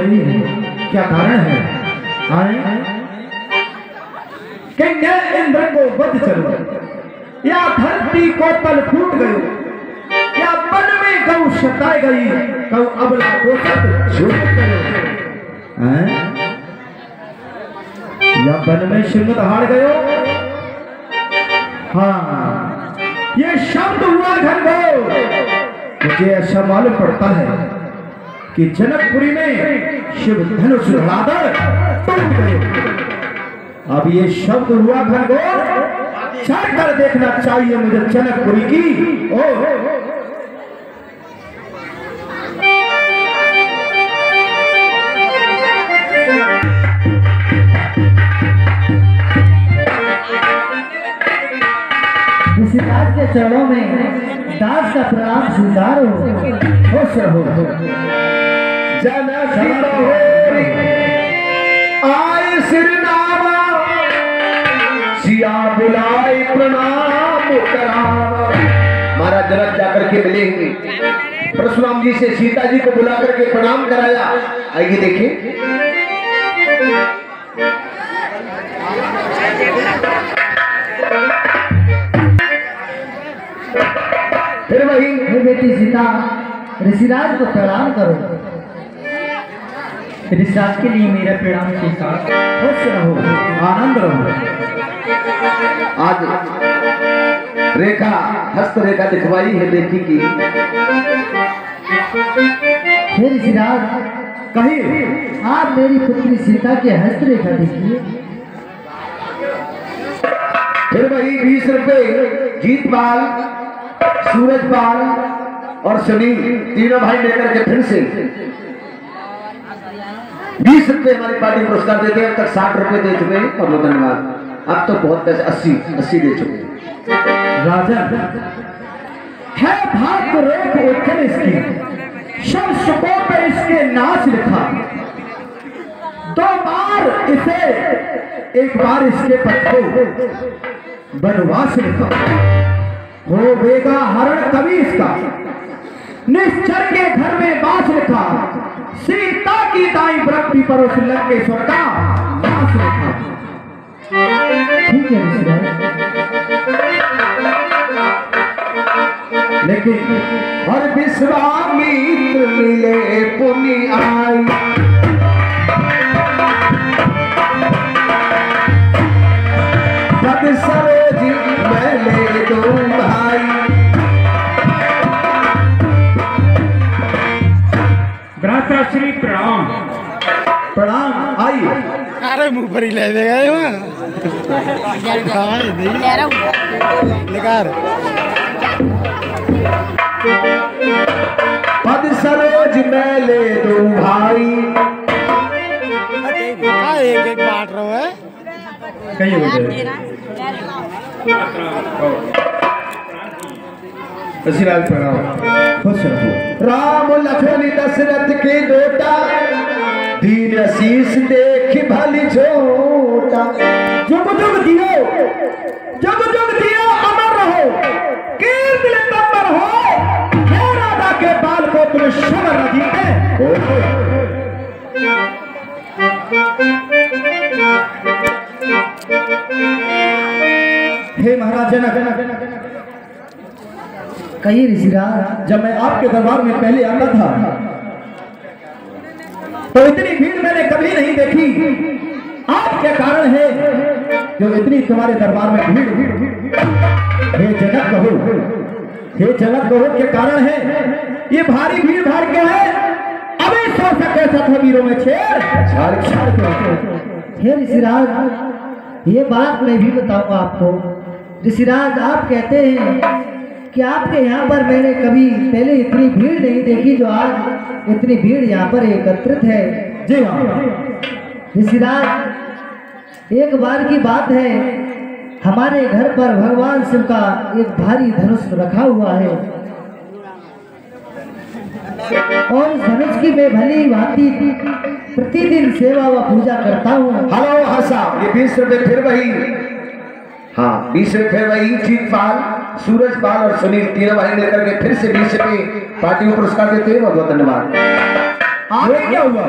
रही है, क्या कारण है? आए कि मैं इंद्र को वध चलो, या धरती को तल फूट गयो, या वन में गौ शताई गई, गौ अबला को सत झूठ गयो, या वन में सिंह दहाड़ गयो। हाँ, ये शब्द हुआ घनघोर। मुझे ऐसा मालूम पड़ता है कि जनकपुरी में शिव धनुष राधर टूट गए। अब ये शब्द हुआ घनघोर, चढ़कर देखना चाहिए मुझे जनकपुरी की। ओ ऋषिराज के चरणों में दास का प्रणाम स्वीकार हो आए सिरनामा सिया बुलाए प्रणाम करावा। महाराज जनक जाकर के मिलेंगे, परशुराम जी से सीता जी को बुला करके प्रणाम कराया। आइए देखिए, फिर वही बेटी सीता, ऋषिराज को प्रणाम करो। ऋषिराज के लिए मेरा प्रणाम स्वीकार। खुश रहो, आनंद रहो। आज रेखा, हस्त रेखा दिखवाई है बेटी की। हे ऋषिराज, कहिए आप मेरी पुत्री सीता की हस्त रेखा देखिए। फिर वही 20 रुपए जीतपाल, सूरजपाल और सुनील तीनों भाई लेकर के फिर से 20 रुपए हमारी पार्टी पुरस्कार देते हैं। अब तक 60 रुपए दे चुके हैं और धन्यवाद। अब तो बहुत पैसे 80 दे चुके हैं। राजन है भाग रेख उठन इसकी, सब सुकों पे इसके नाच लिखा। 2 बार इसे, एक बार इसके पत्थों बनवास लिखा। हो बेगा हरण कवि इसका, निश्चर के घर में बास लिखा। सीता की दाई वृत्ति पर उस लंकेश्वर का नाश लिखा। ठीक है ऋषिराज, लेकिन और विश्वामित्र मिले पुनि आई। पद सरोजी मैं ले दूं भाई। भ्राता श्री प्रणाम। प्रणाम, आइए। अरे मुंह पर ही ले देगा निकार। पद सरोज मैं ले दूं भाई। एक एक बांट रहा है। कहिए बेटे, ऋषिराज प्रणाम, खुश रहो। राम लखन दशरथ के दोटा, दीन आशीष देख भली छोटा। जुग जुग दियो, जुग जुग दियो अमर रहो, कीर्ति तंबर हो। हे राधा के बाल को तुम समर न जीते। हे महाराज जनक, कहिए ऋषिराज। जब मैं आपके दरबार में पहले आता था तो इतनी भीड़ मैंने कभी नहीं देखी। आप क्या कारण है जो इतनी तुम्हारे दरबार में भीड़? हे जनक कहो, हे जनक कहो क्या कारण है? ये भारी भीड़ भाड़ क्यों है? अबे सो सके सत वीरों में छेड़ छाड़ छाड़ क्यों? हे ऋषिराज, ये बात मैं भी बताऊंगा आपको। ऋषिराज, आप कहते हैं कि आपके यहाँ पर मैंने कभी पहले इतनी भीड़ नहीं देखी जो आज इतनी भीड़ यहाँ पर एकत्रित है। जी हाँ ऋषिराज, एक बार की बात है, हमारे घर पर भगवान शिव का एक भारी धनुष रखा हुआ है और इस धनुष की मैं भली भांति प्रतिदिन सेवा व पूजा करता हूँ। हेलो हसा, ये 20 रुपए फिर वही। हाँ, 20 रुपए फिर वही। जीतपाल, सूरजपाल और सुनील तीनों भाई मिलकर के फिर से 20 रुपए पार्टी को पुरस्कार देते हैं। बहुत बहुत धन्यवाद। आगे क्या हुआ?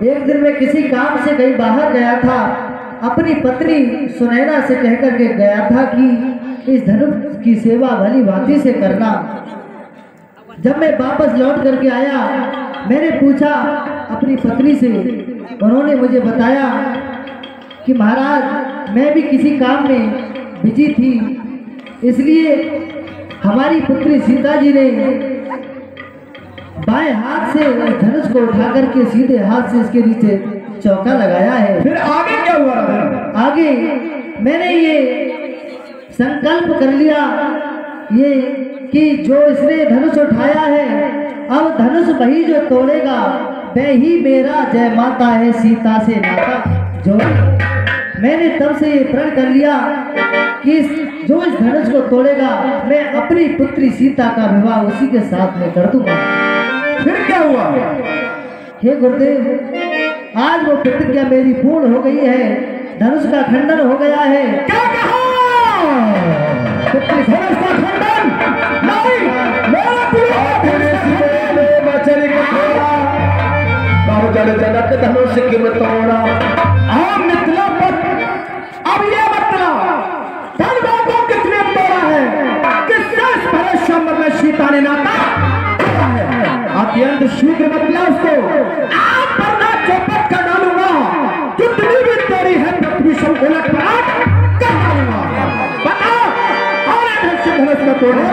एक दिन मैं किसी काम से कहीं बाहर गया था, अपनी पत्नी सुनैना से कहकर के गया था कि इस धनुष की सेवा भली भांति से करना। जब मैं वापस लौट करके आया, मैंने पूछा अपनी पत्नी से, उन्होंने मुझे बताया कि महाराज मैं भी किसी काम में बिजी थी, इसलिए हमारी पुत्री सीता जी ने बाएं हाथ से धनुष को उठा करके सीधे हाथ से इसके नीचे चौका लगाया है। फिर आगे क्या हुआ? आगे मैंने ये संकल्प कर लिया ये कि जो इसने धनुष उठाया है, अब धनुष वही जो तोड़ेगा वह ही मेरा जय माता है सीता से नाता जो। मैंने तब से ये प्रण कर लिया कि जो इस धनुष को तोड़ेगा मैं अपनी पुत्री सीता का विवाह उसी के साथ में कर दूंगा। फिर क्या हुआ? हे गुरुदेव, आज वो प्रतिज्ञा मेरी पूर्ण हो गई है, धनुष का खंडन हो गया है। क्या कहा? धनुष का खंडन नहीं, मेरा बचने को तोड़ा, बाबू जल जनक धनुष की मत तोड़ा। अब मिथिला पर अब ये बतला धन को किसने तोड़ा है? किससे इस भरे में सीता ने नाता अत्यंत शीघ्र बतला उसको। आप वरना चौपट कर डालूंगा, कितनी भी तेरी है पृथ्वी सब उलट पलट कर डालूंगा। बता और धनुष में तोड़े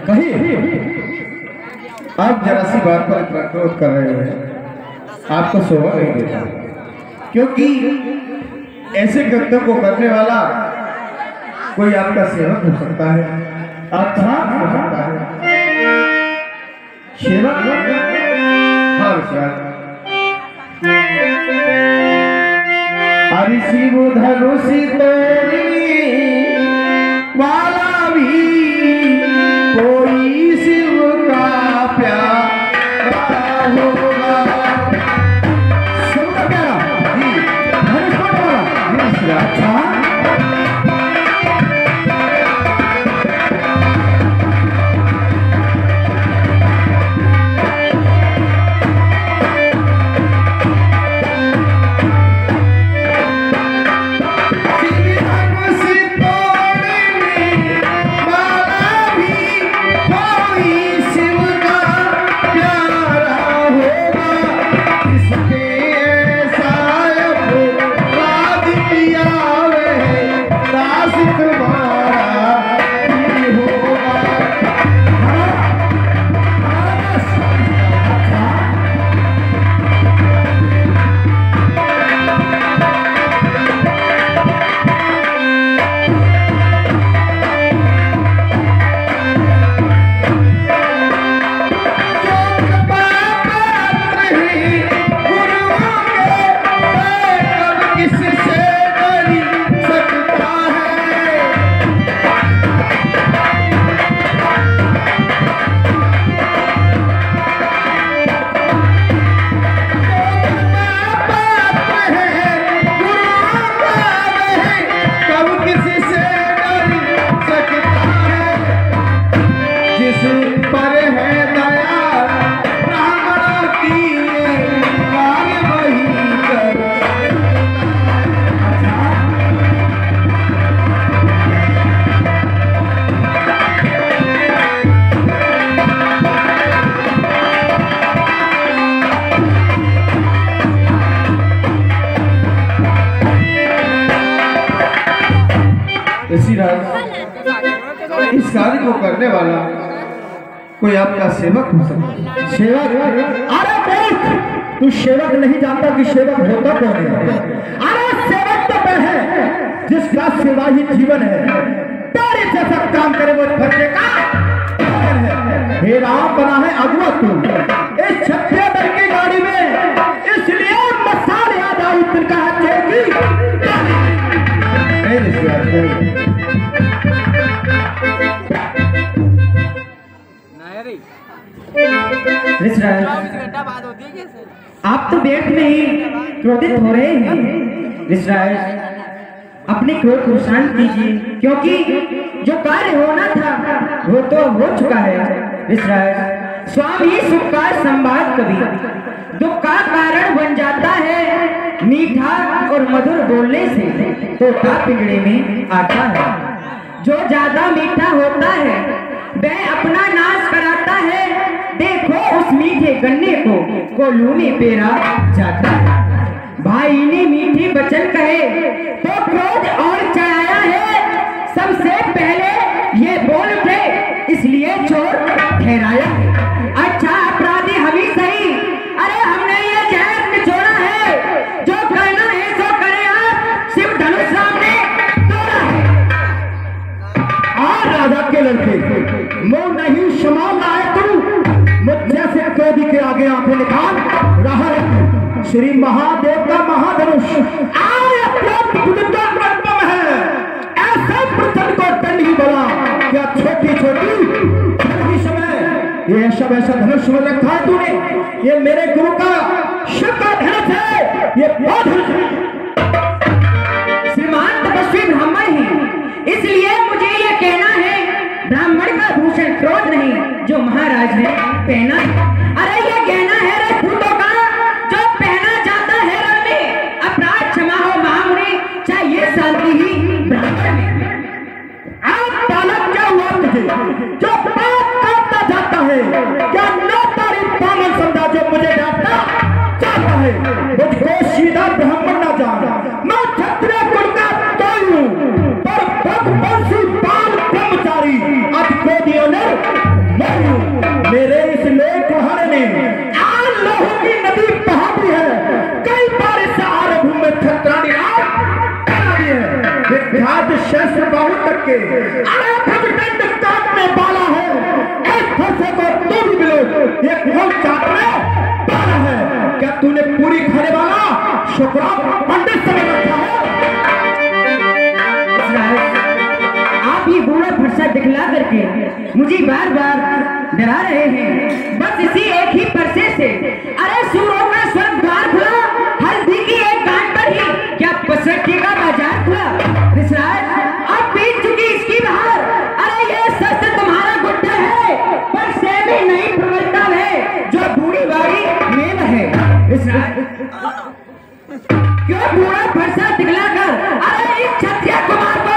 कही आप जरा सी बात पर इतना क्रोध कर रहे हैं, आपको शोभा नहीं देता, क्योंकि ऐसे कृत्यों को करने वाला कोई आपका सेवक हो सकता है, अच्छा हो सकता है। सेवक हरि शिव धनुषी तोरी वाला भी कोई शिव का प्यारा होगा। शिव का प्यारा जी, धनुष वाला जी। अच्छा इस कार्य को करने वाला कोई आपका सेवक हो सकता है। सेवक? अरे मूर्ख, तू सेवक नहीं जानता कि सेवक होता कौन है? अरे सेवक तो वह है जिसका सेवा ही जीवन है। तेरे जैसा काम करे वो फर्जे का हे राम बना है अगुआ तू। इस 36 की गाड़ी में ऋषराज, आप तो व्यर्थ में ही क्रोधित हो रहे हैं। ऋषराज, अपने क्रोध को शांत कीजिए, क्योंकि जो कार्य होना था वो तो हो चुका है। ऋषराज, स्वामी सुख का संवाद कभी दुख का कारण बन जाता है। मीठा और मधुर बोलने से तोता पिंजड़े में आता है। जो ज्यादा मीठा होता है वह अपना नाश कराता है। देखो उस मीठे गन्ने को कोल्हू में पेरा जाता है। भाई ने मीठे वचन कहे तो क्रोध और चढ़ाया है। सबसे पहले ये बोल उठे इसलिए चोर ठहराया। अच्छा अपराधी हम ही सही, अरे हमने ये जहर निचोड़ा है। जो करना है सो करे, आप शिव धनुष सामने तोड़ा है। राजा के लड़के मुंह नहीं क्षमा लाए तू, मुझे से क्रोधी के आगे आंखें निकाल रहा है। श्री महादेव का महाधनुष है, ऐसे प्रचंड को दंड ही बड़ा क्या छोटी छोटी समय ये सब ऐसा धनुष में रखा है तूने। ये मेरे गुरु का शिव का धनुष है, ये बहुत श्रीमान तपस्वी ब्राह्मण है, इसलिए मुझे ये कहना है ब्राह्मण का भूषण क्रोध नहीं जो महाराज ने पहना है। अरे ये कहना है राजपूतों का जो पहना जाता है रण में। अपराध क्षमा हो महामुनि, चाहिए शांति ही ब्राह्मण में। आप बालक क्या हुआ तुझे जो बात करता जाता है? क्या न तारी पागल समझा जो मुझे डांटता चाहता है? मुझको सीधा ब्राह्मण ना जाना, मैं क्षत्रिय कुल का तोय हूँ, पर भगवंशी बाल ब्रह्मचारी अधिकोदियों ने नहीं हूँ। मेरे इस लेख ने आज लोहू की नदी बहा दी है। कई बार इस आरभ में छत्रानी विख्यात शस्त्र बहुत तक के भगदंड काटने वाला है। इस फंसे को तू भी मिलो, ये बहुत चाटने वाला है। क्या तूने पूरी खाने वाला शुक्रा पंडित समझ रखा है? आप ये बूढ़ा फरसा दिखला करके मुझे बार बार डरा रहे हैं, बस इसी एक ही फरसे से। अरे सूरों का स्वर्ग द्वार खुला, हल्दी की एक गांठ पर ही क्या पसरट्टी का बाजार खुला। ऋषराज, अब बीत चुकी इसकी बहार। अरे ये शस्त्र तुम्हारा गुड्डा है, पर सेमी नहीं प्रवलता है जो बूढ़ी बाड़ी मेल है। ऋषराज, क्यों बूढ़ा फरसा दिखला कर अरे इस क्षत्रिय कुमार को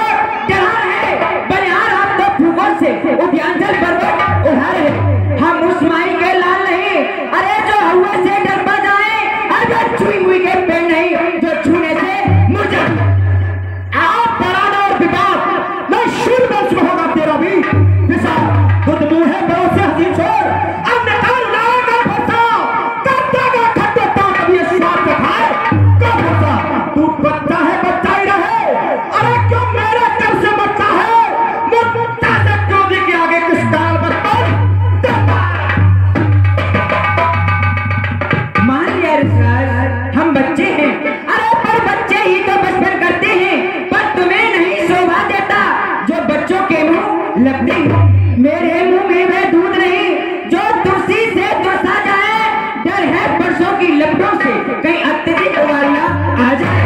डरा रहे? बलिहार आप तो फूकों से उद्यानचल पर्वत उड़ा रहे। हम उस माई के लाल नहीं, अरे जो हवा से डरता जाए, अगर छुई मुई के पेड़ नहीं जो छूने से मुझे। आप पराना और विवाद मैं शुरू वंश में होगा तेरा भी दिशा खुद मुंह है बड़ों से हंसी छोड़ अब निकाल लाएगा फंसा कब जाएगा खट्टे तो कभी ये स्वाद से खाए कब फंसा। तू बच्चा है बच्चा ही रहे, अरे क्यों मेरे कर से बच्चा है? मुझसे से क्रोधी के आगे किस काल बर्तन मान लिया ऋषराज, हम बच्चे हैं। अरे पर बच्चे ही तो बचपन करते हैं, पर तुम्हें नहीं शोभा देता जो बच्चों के मुंह लगते हैं। मेरे मुंह में वह दूध नहीं जो तुलसी से तुरसा जाए। डर है परसों की लपटों से कहीं अत्यधिक उबालना आ जाए।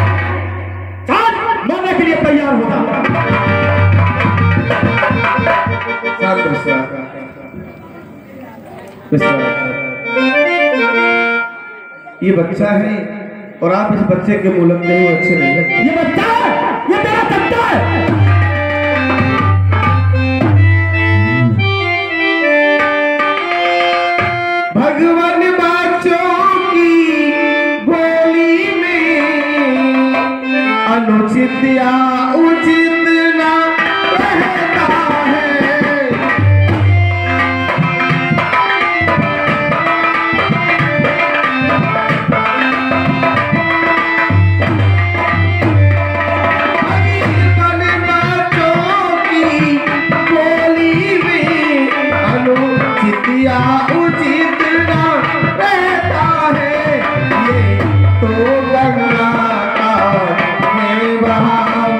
मरने के लिए तैयार होगा। ये बच्चा है और आप इस बच्चे के मुंह लगते हुए अच्छे नहीं लगते। ये बच्चा ये तेरा सत्ता है। भगवान बच्चों की बोली में अनुचित या उचित ना रहता है। भगवान बच्चों की बोली में अनुचित या उचित ना रहता है। ये तो गंगा का है बहाव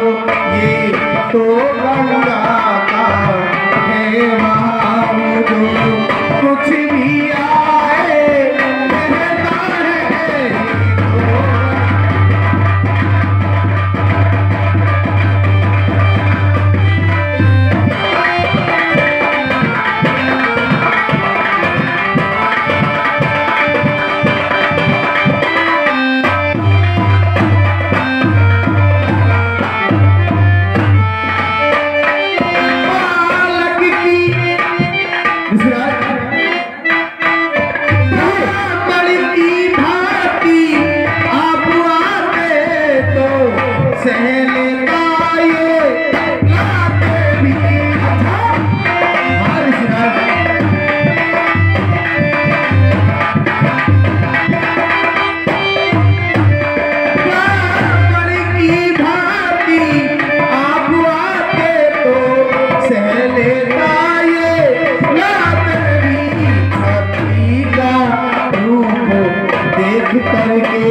करके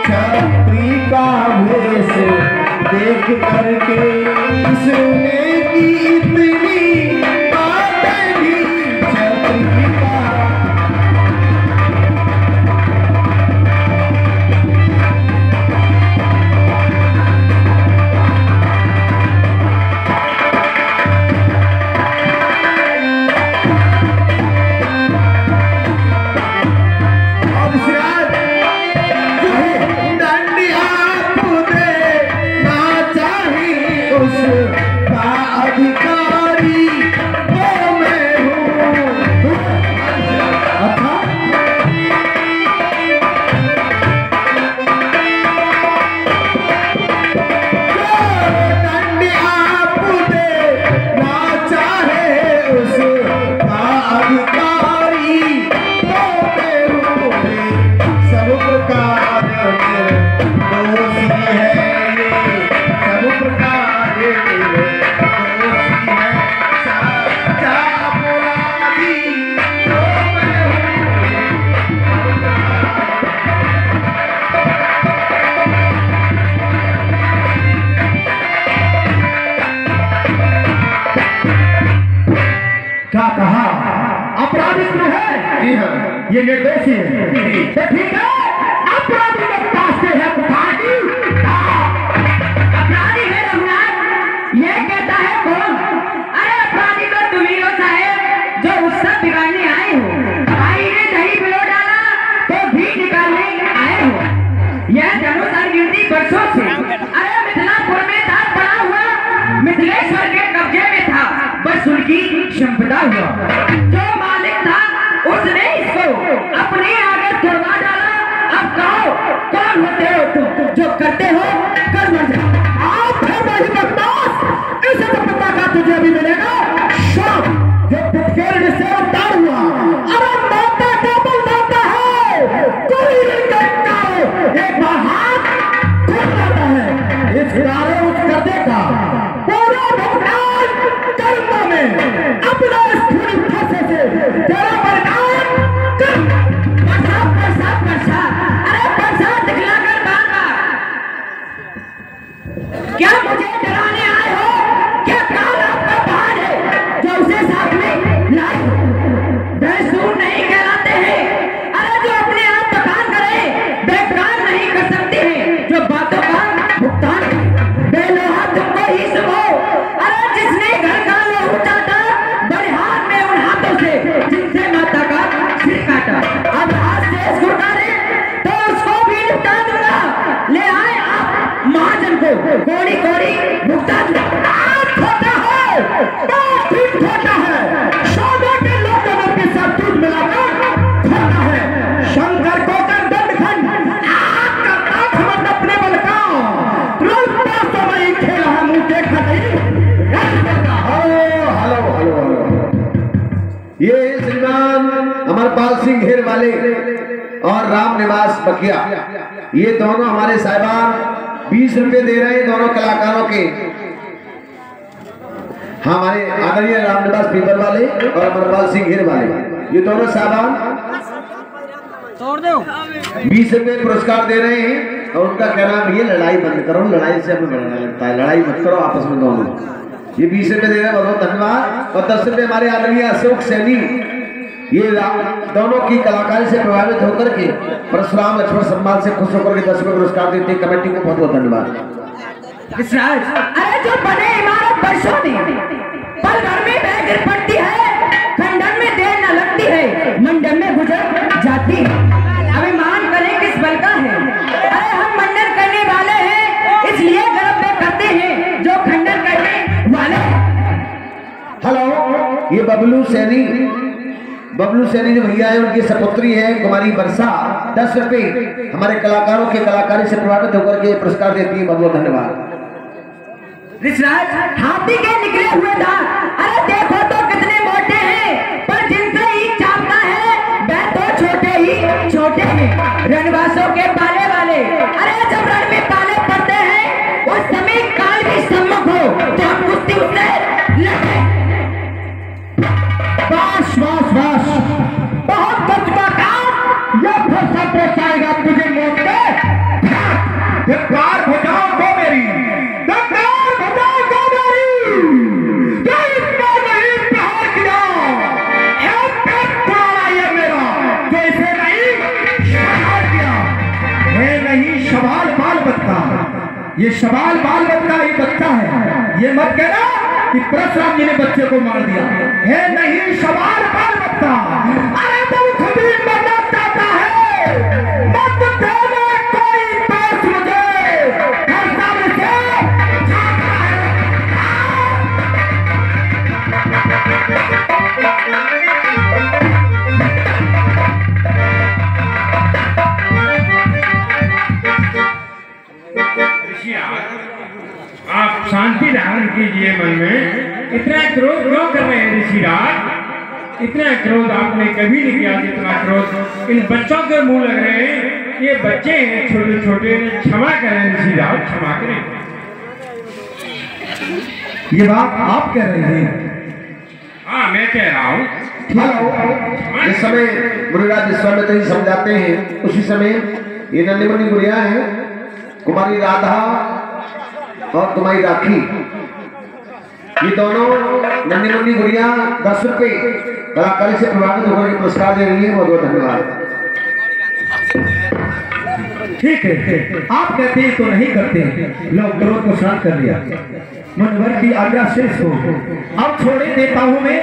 छत्री का भेष देख करके सुने की इतनी बातें भी छत्री का क्या कहा? अपराधी में है? जी हाँ। ये निर्दोषी है? तो ठीक है, अपराधी के पास से है अपराधी। अपराधी है रघुनाथ, ये कहता है कौन? अरे अपराधी तो तुम ही हो साहेब, जो उत्सव बिगाड़ने आए हो। भाई ने दही पिलो डाला तो घी निकालने आए हो। यह धनुष गिनती वर्षों से अरे मिथिलापुर में था पड़ा हुआ, मिथिलेश्वर के कब्जे में था, बस उनकी संपदा हुआ। जो मालिक था उसने इसको अपने आगे तुड़वा डाला। अब कहो कौन होते हो तुम जो करते हो कर मर जाओ। आप है वही बदमाश, इसे तो पता का तुझे भी मिलेगा। शब जो पिटकेल से उतार हुआ, अरे माता डबल माता है, कोई नहीं देखता है। एक बार हाथ खुल जाता है, इस किनारे उस करने का पूरा भुगतान कर्म में अपना स्थूल फंसे से तेरा बलिदान कर। अरे प्रसाद दिखलाकर बार बार क्या मुझे डराने आए हो? क्या काल आपका पहाड़ है जो उसे साथ में लाए हो? बेसूर नहीं कहलाते हैं। अरे जो अपने आप बखान करे बेकार नहीं कर सकते हैं, जो बातों का भुगतान बेलोहा तुमको ही सुनो। अरे जिसने घर का लोहू चाटा बड़े हाथ में उन हाथों से जिनसे माता का सिर काटा, अब हाथ से इसको काटे तो उसको भी निपटा दूंगा। ले आए आप महाजन को कोड़ी कोड़ी भुगता दूंगा। आप खोटा है, बात भी खोटा है, सौदे के लोगों में भी सब दूध मिलाकर खोटा है। शंकर को कर दंडखंड आग का ताक हम अपने बल का रोलता तो वही खेला है मुंह देखा नहीं। हेलो हेलो हेलो, ये श्रीमान अमरपाल सिंह घेर वाले और राम निवास बकिया, ये दोनों हमारे साहिबान 20 रुपए दे रहे हैं दोनों कलाकारों के। हमारे आदरणीय राम निवास पीपर वाले और अमरपाल सिंह घेर वाले, ये दोनों साहिबान तोड़ दो 20 रुपए पुरस्कार दे रहे हैं। और उनका क्या नाम, ये लड़ाई बंद करो, लड़ाई से हमें बढ़ना लगता है, लड़ाई मत करो आपस में दोनों। ये 20 रुपए दे रहे हैं, बहुत बहुत धन्यवाद। और 10 रुपए हमारे आदरणीय अशोक सैनी, ये दोनों की कलाकारी से प्रभावित होकर के परशुराम लक्ष्मण सम्मान से खुश होकर के 10 रुपए पुरस्कार देते कमेटी को बहुत बहुत धन्यवाद। अरे जो बने इमारत वर्षों में पल भर में बह गिर पड़ती है, खंडन में देर न लगती है, मंडन में गुजर जाती है। अभिमान करें किस बल का है? अरे हम मंडन करने वाले हैं, इसलिए गर्व में करते हैं जो खंडन करने वाले। हेलो, ये बबलू सैनी जो भैया है, उनकी सपुत्री है कुमारी वर्षा, 10 रुपए हमारे कलाकारों के कलाकारी से प्रभावित होकर के पुरस्कार देती है, बहुत बहुत धन्यवाद। ऋषराज हाथी के निकले हुए दांत, अरे देखो तो कितने मोटे हैं, पर जिनसे ही चापता है वह तो छोटे ही छोटे हैं। रणवासों के पाले वाले, अरे जब रण में पाले पड़ते हैं उस समय काल भी सम्मुख हो तो हम कुश्ती उससे लड़े। बस बहुत बच का काम, यह फैसला पेश आएगा तुझे मत कहा, ये सवाल बाल मत का ये बच्चा है, ये मत कहना कि परशुराम जी ने बच्चे को मार दिया है, नहीं सवाल बाल मत का। अरे तुम खुद ही मरना चाहता है, मत देना कोई दोष मुझे, हर सामने से छाता है। आप शांति धारण कीजिए मन में। इतना क्रोध क्यों कर रहे हैं ऋषिराज? इतना क्रोध आपने कभी नहीं किया जितना क्रोध इन बच्चों के मुंह लग रहे हैं। ये बच्चे हैं छोटे छोटे, क्षमा करें ऋषिराज, क्षमा करें। ये बात आप कह रहे हैं? हाँ मैं कह रहा हूँ। जिस समय मुनिराज विश्वामित्र जी समझाते हैं उसी समय ये नन्ही मुन्नी गुड़िया है, कुमारी राधा और तुम्हारी राखी, ये दोनों नन्ही मुन्नी गुड़िया 10 रुपए कलाकारी से प्रभावित होकर के पुरस्कार दे रही है। बहुत बहुत धन्यवाद। ठीक है, आप कहते हैं तो नहीं करते, लो क्रोध को शांत कर लिया, मनवर की आज्ञा शेष हो। अब छोड़े देता हूँ मैं,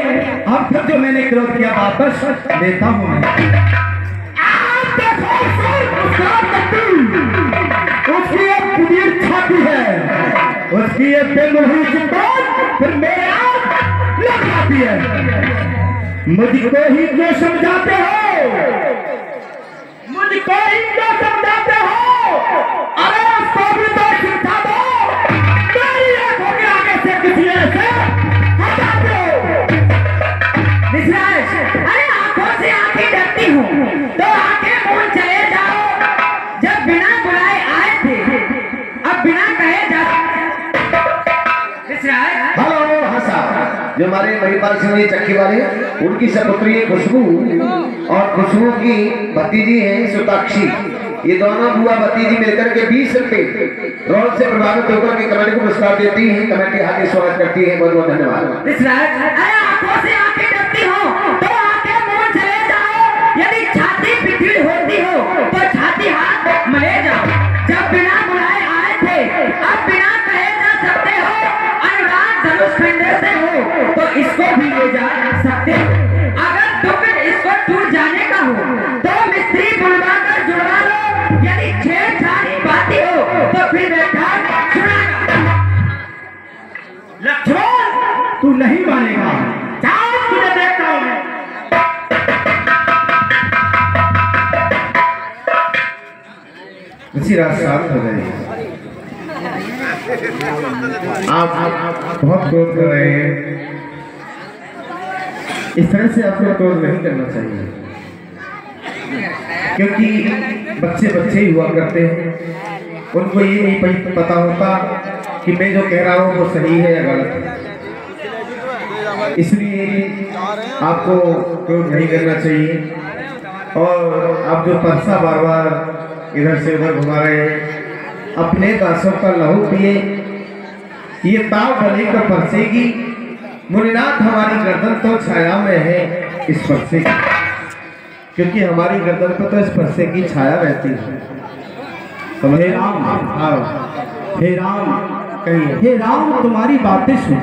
अब तक जो मैंने क्रोध किया वापस देता हूँ मैं। उसकी एक कुदीर छाती है, उसकी एक बेलुही चिंतन फिर मेरे आप लग जाती है। मुझको ही क्यों समझाते हो, मुझको ही क्यों समझाते हो? अरे उसको भी तो शिक्षा दो, मेरी आंखों के आगे से किसी ऐसे हटाते हो। विश्वास, अरे आंखों से आंखें डरती हूँ तो आंखें मूंद चले जाओ। जब बिना बुलाए आए थे, अब बिना कहे जा। विश्वास, हेलो हंसा, जो हमारे महिपाल सिंह जी चक्की वाले, उनकी सपुत्री है खुशबू और खुशबू की भतीजी है सुताक्षी। ये दोनों बुआ भतीजी मिलकर के 20 रुपए रोल से प्रभावित होकर के कमेटी को पुरस्कार देती है। कमेटी हाथी स्वागत करती है। बहुत बहुत धन्यवाद। विश्वास, अरे आंखों से आंखें डरती हो तो आंखें मूंद चले जाओ। यदि छाती पिटील होती हो तो छाती हाथ मले जाओ। जब बिना बुलाए आए थे, अब बिना कहे जा सकते हो। अनुराग धनुष खंडे से हो तो इसको भी ले जा सकते हो। अगर दुख इसको टूट जाने का हो तो मिस्त्री बुलवा कर जुड़वा लो। यदि छेड़छाड़ बाती हो तो फिर बैठा सुनागा। लक्ष्मण, तू नहीं मानेगा, जाओ तुझे देखता हूं मैं। इसी रात शांत हो गए। आप बहुत क्रोध कर रहे हैं, इस तरह से आपको क्रोध नहीं करना चाहिए, क्योंकि बच्चे बच्चे ही हुआ करते हैं। उनको ये नहीं पता होता कि मैं जो कह रहा हूँ वो सही है या गलत है। इसलिए आपको क्रोध नहीं करना चाहिए। और आप जो परसा बार बार इधर से उधर घुमा रहे हैं, अपने दासों का लहू पिए, ये ताव भले का परसेगी। मुनिनाथ, हमारी गर्दन तो छाया में है इस परसे की, क्योंकि हमारी गर्दन पर तो इस परसे की छाया रहती है। हे राम, हे राम कहिए। हे राम, तुम्हारी बातें सुन,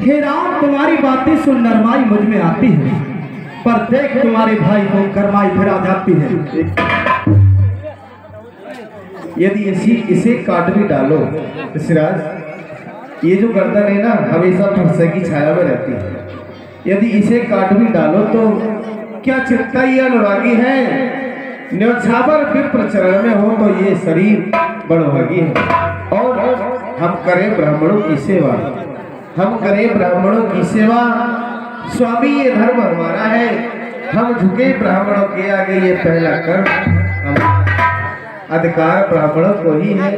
हे राम तुम्हारी बातें सुन, नरमाई मुझ में आती है, पर देख तुम्हारे भाई को गरमाई फिर आ जाती है। यदि इसे काट भी डालो सिराज, ये जो गर्दन है ना हमेशा फरसे की छाया में रहती है। यदि इसे काट भी डालो तो क्या चिंता ये अनुरागी है? न्योछावर विप्र चरण में हो तो ये शरीर बड़भागी है। और हम करें ब्राह्मणों की सेवा, हम करें ब्राह्मणों की सेवा। स्वामी ये धर्म हमारा है, हम झुके ब्राह्मणों के आगे, ये पहला कर्म। अधिकार ब्राह्मणों को ही है,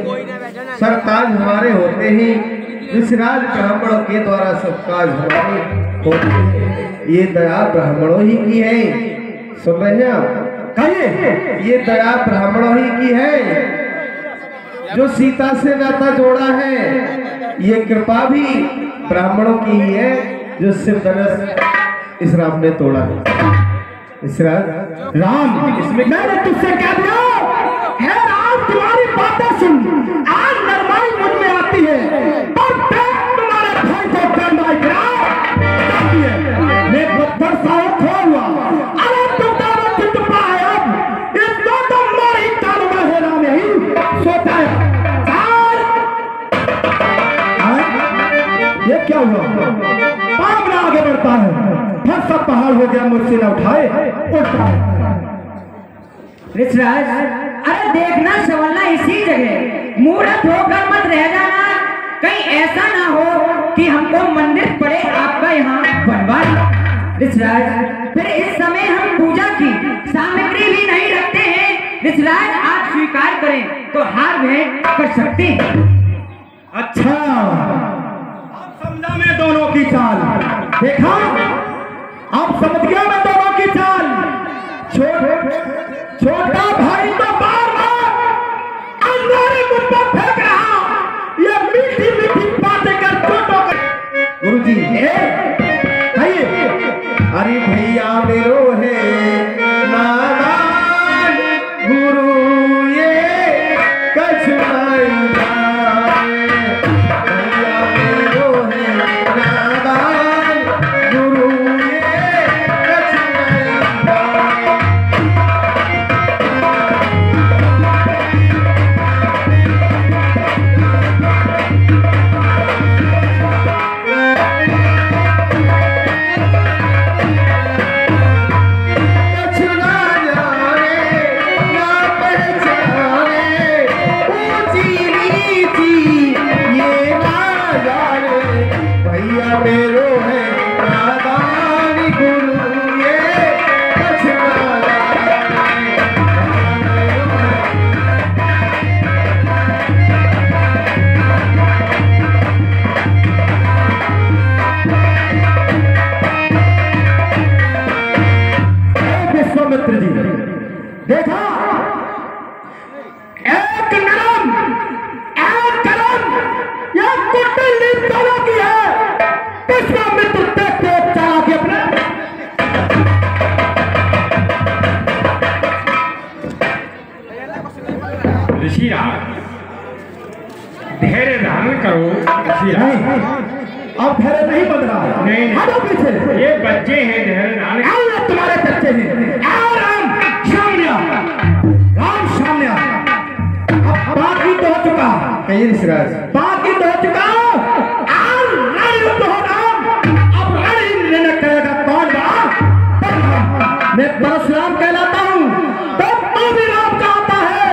सरताज हमारे होते हैं। ऋषिराज ब्राह्मणों के द्वारा सब काज हमारे होते हैं। ये दया ब्राह्मणों ही की है। सुन रहे हैं आप? कहिए, ये दया ब्राह्मणों ही की है। जो सीता से नाता जोड़ा है, ये कृपा भी ब्राह्मणों की ही है। जो शिव धनुष इस राम ने तोड़ा है। इस राम, इसमें मैंने तुझसे क्या दिया? हे राम, तुम्हारी बातें सुन, ये क्या हुआ? पाप ना आगे बढ़ता है, फिर सब पहाड़ हो गया, मुझसे न उठाए उठता है। ऋषिराज, अरे देखना संवरना इसी जगह, मूर्ख होकर मत रह जाना, कहीं ऐसा ना हो कि हमको मंदिर पड़े आपका यहाँ बनवाना। ऋषिराज, फिर इस समय हम पूजा की सामग्री भी नहीं रखते हैं। ऋषिराज, आप स्वीकार करें तो हार भेंट कर सकते हैं। अच्छा, अब समझा मैं दोनों की चाल, देखा? अब समझ गया मैं दोनों की चाल। छोटा भाई तो बार बार अंगारे मुझ पर फेंक रहा, ये मीठी मीठी बातें कर छोटो कर। गुरुजी, आइए। अरे भैया मेरो है नारायण गुरु, ये कछु नहीं जाने। भैया मेरो है नारायण गुरु, ये कछु नहीं जाने। मेरो है नादान गुरु, ये कछ ना जाने। विश्वामित्र जी, देखा? एक नरम एक करम, यह कुटिल दोनों की है। विश्वामित्र देखते चला के अपने ऋषिराज, धैर्य धारण करो। ऋषिराज, अब धैर्य नहीं बन रहा है। नहीं, हटो पीछे। ये बच्चे हैं, धैर्य धारण। आओ, तुम्हारे बच्चे हैं। आओ राम सामने आओ, राम सामने आओ। अब बाकी तो हो चुका, कहिए ऋषिराज, बाकी तो हो चुका। मैं परशुराम कहलाता हूँ, तो तू भी राम कहता है।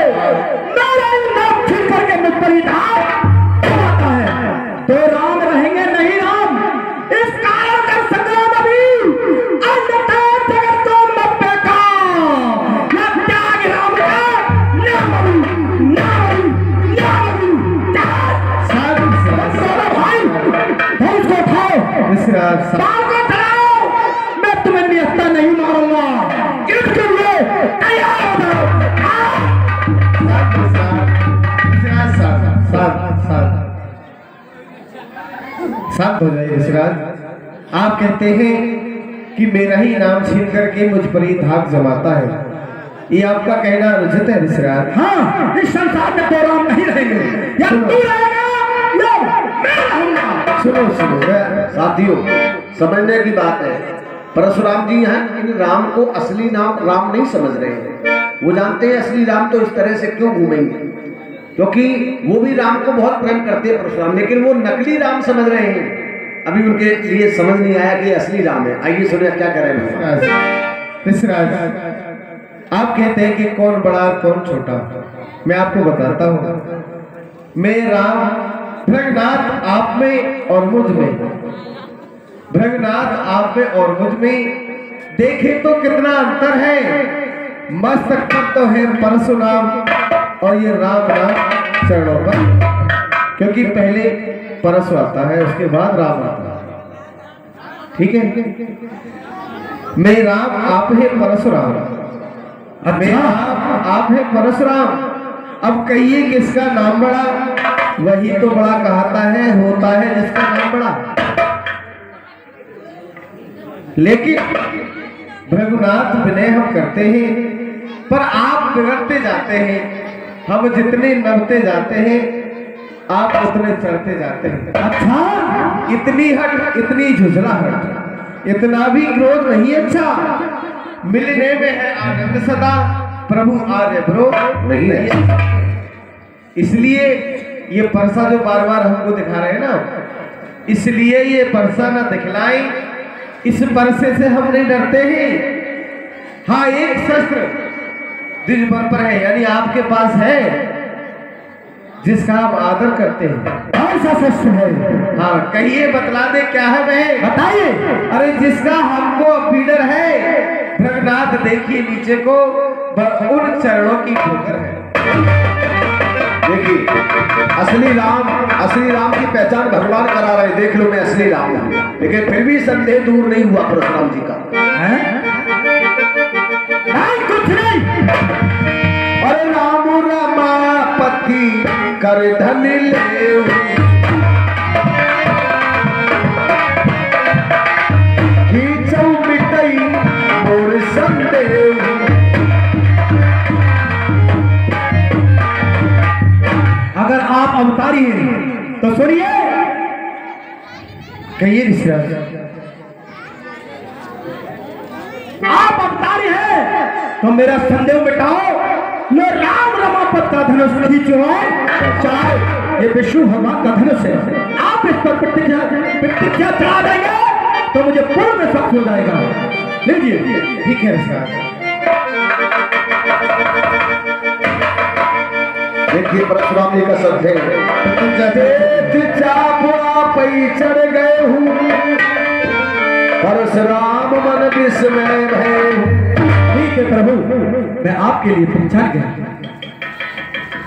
मेरा ही नाम छीन करके मुझ पर ही आता है, तो राम रहेंगे नहीं राम। इस कारण का संग्राम अभी अन्यथा जगत को मत देखा। या त्याग राम का नाम अभी, नाम अभी, नाम अभी त्याग। भाई धनुष को उठाओ, बाल को चलाओ, मैं तुम्हें निहत्था नहीं मारूंगा। इसके लिए तैयार हो जाओ। शांत हो जाइए ऋषिराज। आप कहते हैं कि मेरा ही नाम छीन करके मुझ पर ही धाक जमाता है, ये आपका कहना अनुचित है ऋषिराज। हाँ, इस संसार में तो राम नहीं रहेंगे, या तू रहेगा या मैं रहूंगा। सुनो साथियों, समझने की बात है। परशुराम जी हैं, इन राम को असली नाम राम नहीं समझ रहे हैं। वो जानते हैं असली राम तो इस तरह से क्यों घूमेंगे, क्योंकि वो भी राम को बहुत प्रेम करते हैं परशुराम, लेकिन वो नकली राम समझ रहे हैं। अभी उनके लिए समझ नहीं आया कि असली राम है। आइए सुनिए क्या करें। ऋषिराज, आप कहते हैं कि कौन बड़ा कौन छोटा, मैं आपको बताता हूँ। मैं राम भृगनाथ आप में और मुझ में, भृगनाथ आप में और मुझ में देखें तो कितना अंतर है। मस्तक पर तो है परशुराम और ये राम नाम चरणों पर, क्योंकि पहले परशु आता है उसके बाद राम आता है। ठीक है, मैं राम आप है परशुराम, मैं आप है परशुराम। अब कहिए किसका नाम बड़ा? वही तो बड़ा कहता है, होता है जिसका नाम बड़ा। लेकिन भृगुनाथ विनय हम करते हैं, पर आप बिगड़ते जाते हैं। हम जितने नबते जाते हैं आप उतने चढ़ते जाते हैं। अच्छा, इतनी हट, इतनी झुझलाहट, इतना भी क्रोध नहीं अच्छा। मिलने में है आनंद सदा, प्रभु आर्य ब्रो नहीं है। इसलिए ये परसा जो बार बार हमको दिखा रहे हैं ना, इसलिए ये परसा न दिखलाई, इस परसे से हम नहीं डरते हैं। हाँ, एक शस्त्र दिल भर पर है, यानी आपके पास है, जिसका आप आदर करते हैं। कौन सा शस्त्र है? हाँ कहिए, बतला दे क्या है वह, बताइए। अरे जिसका हमको पीडर है, भ्रगनाथ देखिए नीचे को, उन चरणों की ठोकर है। देखिए असली राम की पहचान भगवान करा रहे, देख लो मैं असली राम हूं, लेकिन फिर भी संदेह दूर नहीं हुआ परशुराम जी का। नहीं, कुछ नहीं। अरे राम रमापति कर धन ले, खींचौ मिटई मोर संदेह। अगर आप अवतारी हैं तो सुनिए, कहिए ऋषिराज। आप अवतारी हैं तो मेरा संदेह मिटाओ। लो राम रमापत का धनुष खींचो, चाहे ये विष्णु भगवान का धनुष है। आप इस पर प्रतिज्ञा चढ़ा देंगे तो मुझे पूर्ण विश्वास हो जाएगा। लीजिए। ठीक है ऋषिराज। देखिए परशुराम जी का शब्द है, चापुआ पई चढ़ गए हूँ, परशुराम मन विस्मय भय। ठीक है प्रभु, मैं आपके लिए पहचान गया।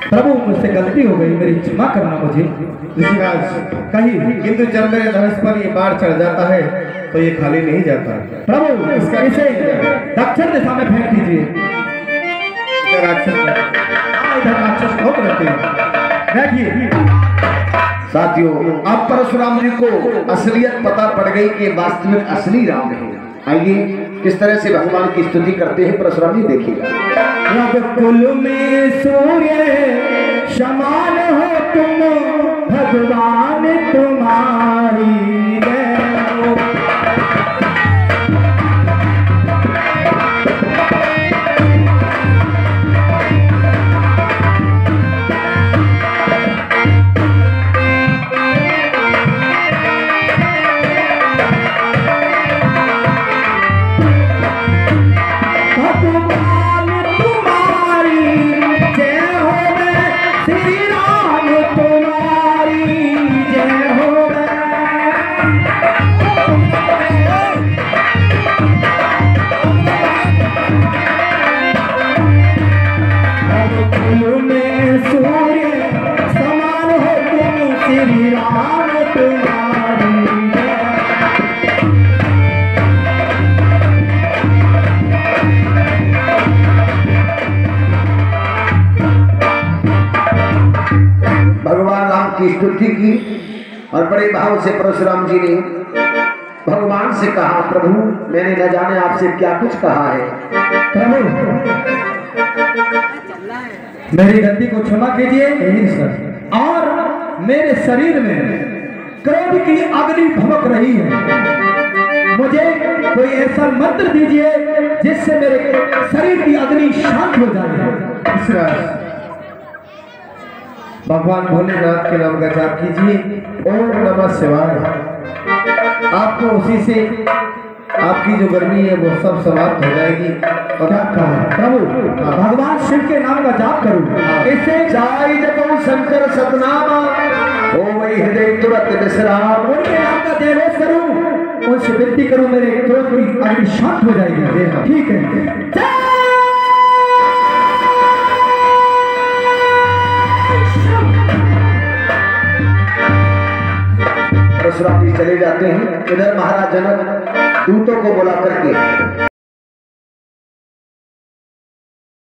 प्रभु मुझसे गलती हो गई, मेरी क्षमा करना मुझे। ऋषिराज कहीं किंतु जब मेरे धनुष पर ये बाढ़ चढ़ जाता है तो ये खाली नहीं जाता। प्रभु इसे दक्षिण दिशा में फेंक दीजिए। इधर राक्षस बहुत रहते हैं। बैठिए। साथियों, अब परशुराम जी को असलियत पता पड़ गई कि वास्तविक असली राम है। आइए किस तरह से भगवान की स्तुति करते हैं परशुराम जी, देखिएगा। रघुकुल में सूर्य समान हो तुम, भगवान तुम्हारी जय हो। की स्तुति की और बड़े भाव से परशुराम जी ने भगवान से कहा, प्रभु मैंने न जाने आपसे क्या कुछ कहा है। प्रभु मेरी गलती को क्षमा कीजिए और मेरे शरीर में क्रोध की अग्नि भड़क रही है। मुझे कोई ऐसा मंत्र दीजिए जिससे मेरे शरीर की अग्नि शांत हो जाए। भगवान भोलेनाथ के नाम का जाप कीजिए, ओम नमः शिवाय। आपको उसी से आपकी जो गर्मी है वो सब समाप्त हो जाएगी। और क्या कहा प्रभु? भगवान शिव के नाम का जाप करूं, इससे जाय जपो शंकर सतनामा, ओ वही हृदय तुरंत विश्राम। उनके नाम का जयघोष करूं, उनसे विनती करूं, मेरे क्रोध की अग्नि शांत हो जाएगी। ठीक है। परशुराम जी चले जाते हैं। इधर महाराज जनक दूतों को बुला करके